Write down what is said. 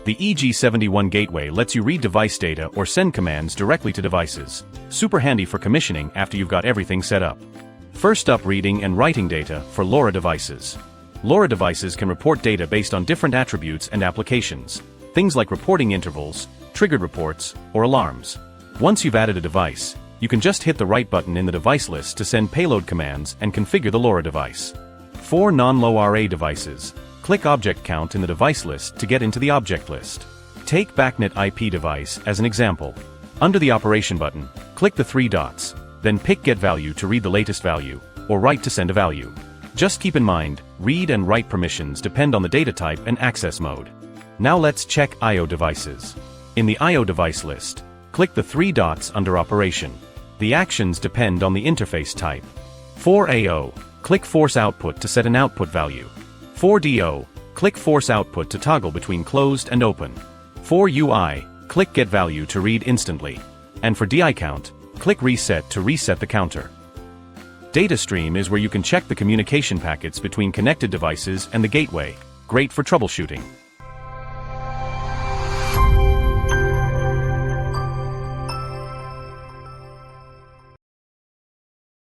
The EG71 gateway lets you read device data or send commands directly to devices. Super handy for commissioning after you've got everything set up. First up, reading and writing data for LoRa devices. LoRa devices can report data based on different attributes and applications. Things like reporting intervals, triggered reports, or alarms. Once you've added a device, you can just hit the right button in the device list to send payload commands and configure the LoRa device. For non-LoRa devices, click Object Count in the device list to get into the object list. Take BACnet IP device as an example. Under the Operation button, click the three dots, then pick Get Value to read the latest value, or Write to send a value. Just keep in mind, read and write permissions depend on the data type and access mode. Now let's check I/O devices. In the I/O device list, click the three dots under Operation. The actions depend on the interface type. For I/O, click Force Output to set an output value. For DO, click Force Output to toggle between closed and open. For UI, click Get Value to read instantly. And for DI count, click Reset to reset the counter. Data stream is where you can check the communication packets between connected devices and the gateway. Great for troubleshooting.